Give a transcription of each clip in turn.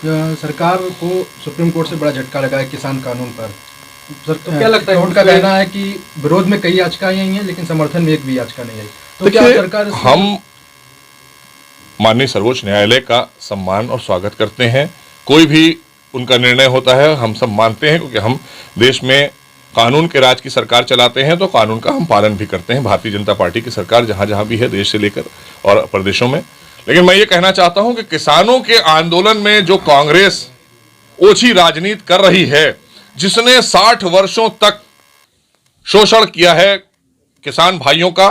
सरकार को supreme court से बड़ा झटका लगा है किसान कानून पर। सर तो क्या लगता है, कोर्ट का कहना है कि विरोध में कई याचिकाएं आई हैं लेकिन समर्थन में एक भी याचिका नहीं आई। तो क्या देखिए, सरकार हम माननीय सर्वोच्च न्यायालय का सम्मान और स्वागत करते हैं। कोई भी उनका निर्णय होता है हम सब मानते हैं, क्योंकि हम देश में कानून के राज की सरकार चलाते हैं, तो कानून का हम पालन भी करते हैं। भारतीय जनता पार्टी की सरकार जहां जहां भी है, देश से लेकर और प्रदेशों में। लेकिन मैं ये कहना चाहता हूं कि किसानों के आंदोलन में जो कांग्रेस ओछी राजनीति कर रही है, जिसने 60 वर्षों तक शोषण किया है किसान भाइयों का,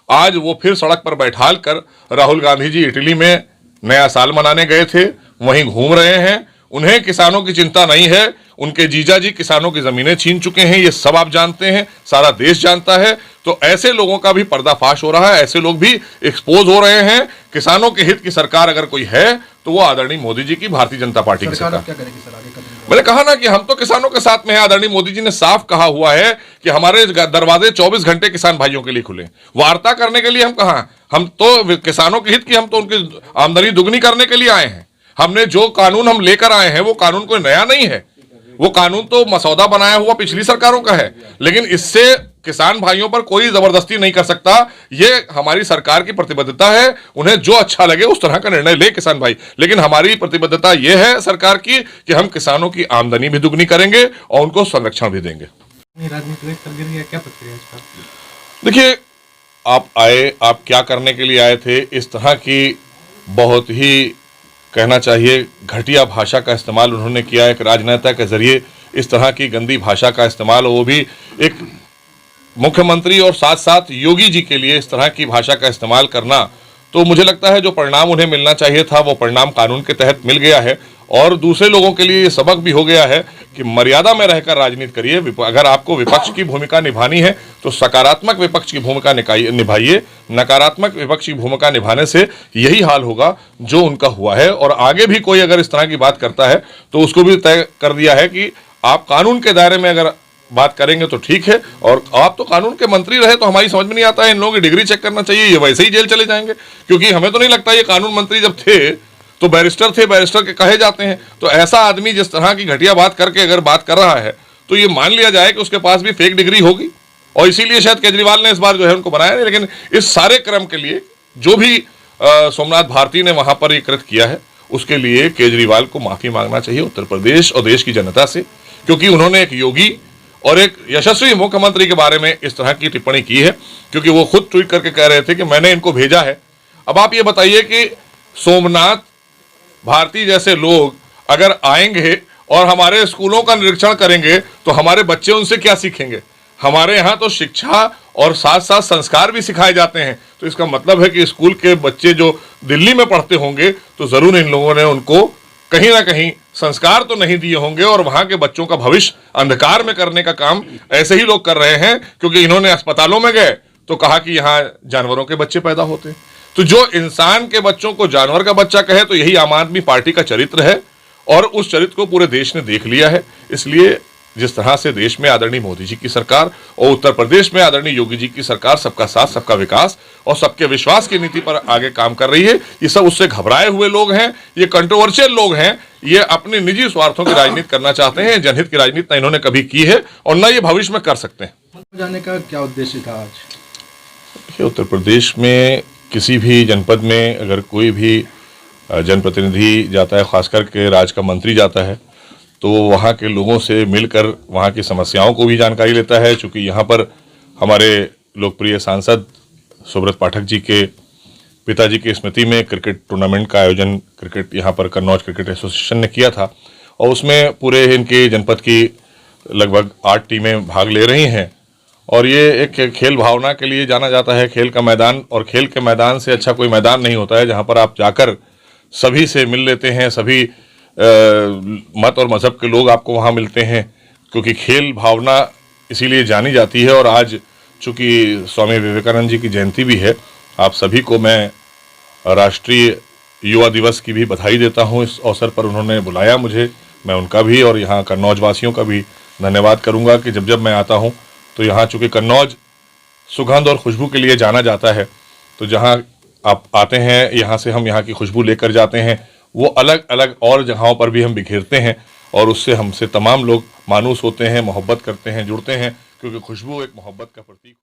आज वो फिर सड़क पर बैठाल कर राहुल गांधी जी इटली में नया साल मनाने गए थे, वहीं घूम रहे हैं। उन्हें किसानों की चिंता नहीं है। उनके जीजा जी किसानों की जमीनें छीन चुके हैं, ये सब आप जानते हैं, सारा देश जानता है। तो ऐसे लोगों का भी पर्दाफाश हो रहा है, ऐसे लोग भी एक्सपोज हो रहे हैं। किसानों के हित की सरकार अगर कोई है तो वो आदरणीय मोदी जी की भारतीय जनता पार्टी की सरकार। क्या करेगी सर आगे कदम? मैंने कहा ना कि हम तो किसानों के साथ में हैं। आदरणीय मोदी जी ने साफ कहा हुआ है कि हमारे दरवाजे 24 घंटे किसान भाइयों के लिए खुले। वार्ता करने के लिए हम कहा, हम तो किसानों के हित की, हम तो उनकी आमदनी दुगनी करने के लिए आए हैं। हमने जो कानून हम लेकर आए हैं वो कानून कोई नया नहीं है, वो कानून तो मसौदा बनाया हुआ पिछली सरकारों का है। लेकिन इससे किसान भाइयों पर कोई जबरदस्ती नहीं कर सकता। ये हमारी सरकार की प्रतिबद्धता है। उन्हें जो अच्छा लगे उस तरह का निर्णय ले किसान भाई। लेकिन हमारी प्रतिबद्धता ये है सरकार की कि हम किसानों की आमदनी भी दुगनी करेंगे और उनको संरक्षण भी देंगे। राजनीतिक सरगर्मी क्या प्रतिक्रिया इसका? देखिए, आप आए, आप क्या करने के लिए आए थे? इस तरह की बहुत ही कहना चाहिए घटिया भाषा का इस्तेमाल उन्होंने किया। एक राजनेता के जरिए इस तरह की गंदी भाषा का इस्तेमाल, वो भी एक मुख्यमंत्री और साथ साथ योगी जी के लिए इस तरह की भाषा का इस्तेमाल करना, तो मुझे लगता है जो परिणाम उन्हें मिलना चाहिए था वो परिणाम कानून के तहत मिल गया है। और दूसरे लोगों के लिए ये सबक भी हो गया है कि मर्यादा में रहकर राजनीति करिए। अगर आपको विपक्ष की भूमिका निभानी है तो सकारात्मक विपक्ष की भूमिका निभाइए। नकारात्मक विपक्ष की भूमिका निभाने से यही हाल होगा जो उनका हुआ है। और आगे भी कोई अगर इस तरह की बात करता है तो उसको भी तय कर दिया है कि आप कानून के दायरे में अगर बात करेंगे तो ठीक है। और आप तो कानून के मंत्री रहे, तो हमारी समझ में नहीं आता है, इन लोगों की डिग्री चेक करना चाहिए, ये वैसे ही जेल चले जाएंगे। क्योंकि हमें तो नहीं लगता ये कानून मंत्री जब थे तो बैरिस्टर थे, बैरिस्टर के कहे जाते हैं। तो ऐसा आदमी जिस तरह की घटिया बात करके अगर बात कर रहा है तो ये मान लिया जाए कि उसके पास भी फेक डिग्री होगी, और इसीलिए शायद केजरीवाल ने इस बार जो है उनको बनाया नहीं। लेकिन इस सारे क्रम के लिए जो भी सोमनाथ भारती ने वहां पर ये कृत किया है उसके लिए केजरीवाल को माफी मांगना चाहिए उत्तर प्रदेश और देश की जनता से, क्योंकि उन्होंने एक योगी और एक यशस्वी मुख्यमंत्री के बारे में इस तरह की टिप्पणी की है। क्योंकि वो खुद ट्वीट करके कह रहे थे कि मैंने इनको भेजा है। अब आप ये बताइए कि सोमनाथ भारती जैसे लोग अगर आएंगे और हमारे स्कूलों का निरीक्षण करेंगे तो हमारे बच्चे उनसे क्या सीखेंगे? हमारे यहाँ तो शिक्षा और साथ साथ संस्कार भी सिखाए जाते हैं। तो इसका मतलब है कि स्कूल के बच्चे जो दिल्ली में पढ़ते होंगे तो जरूर इन लोगों ने उनको कहीं ना कहीं संस्कार तो नहीं दिए होंगे, और वहां के बच्चों का भविष्य अंधकार में करने का काम ऐसे ही लोग कर रहे हैं। क्योंकि इन्होंने अस्पतालों में गए तो कहा कि यहाँ जानवरों के बच्चे पैदा होते हैं। तो जो इंसान के बच्चों को जानवर का बच्चा कहे तो यही आम आदमी पार्टी का चरित्र है, और उस चरित्र को पूरे देश ने देख लिया है। इसलिए जिस तरह से देश में आदरणीय मोदी जी की सरकार और उत्तर प्रदेश में आदरणीय योगी जी की सरकार सबका साथ सबका विकास और सबके विश्वास की नीति पर आगे काम कर रही है, ये सब उससे घबराए हुए लोग हैं, ये कंट्रोवर्शियल लोग हैं, ये अपने निजी स्वार्थों की राजनीति करना चाहते हैं। जनहित की राजनीति न इन्होंने कभी की है और न ये भविष्य में कर सकते हैं। जाने का क्या उद्देश्य था आज? उत्तर प्रदेश में किसी भी जनपद में अगर कोई भी जनप्रतिनिधि जाता है, खासकर के राज्य का मंत्री जाता है, तो वहाँ के लोगों से मिलकर वहाँ की समस्याओं को भी जानकारी लेता है। चूँकि यहाँ पर हमारे लोकप्रिय सांसद सुब्रत पाठक जी के पिताजी की स्मृति में क्रिकेट टूर्नामेंट का आयोजन क्रिकेट यहाँ पर कन्नौज क्रिकेट एसोसिएशन ने किया था, और उसमें पूरे इनके जनपद की लगभग 8 टीमें भाग ले रही हैं। और ये एक खेल भावना के लिए जाना जाता है, खेल का मैदान, और खेल के मैदान से अच्छा कोई मैदान नहीं होता है जहाँ पर आप जाकर सभी से मिल लेते हैं, सभी मत और मज़हब के लोग आपको वहाँ मिलते हैं। क्योंकि खेल भावना इसीलिए जानी जाती है। और आज चूँकि स्वामी विवेकानंद जी की जयंती भी है, आप सभी को मैं राष्ट्रीय युवा दिवस की भी बधाई देता हूँ। इस अवसर पर उन्होंने बुलाया मुझे, मैं उनका भी और यहाँ कन्नौज वासियों का भी धन्यवाद करूँगा कि जब जब मैं आता हूँ तो यहाँ चूँकि कन्नौज सुगंध और खुशबू के लिए जाना जाता है, तो जहाँ आप आते हैं यहाँ से हम यहाँ की खुशबू लेकर जाते हैं वो अलग अलग और जगहों पर भी हम बिखेरते हैं और उससे हमसे तमाम लोग मानूस होते हैं, मोहब्बत करते हैं, जुड़ते हैं, क्योंकि खुशबू एक मोहब्बत का प्रतीक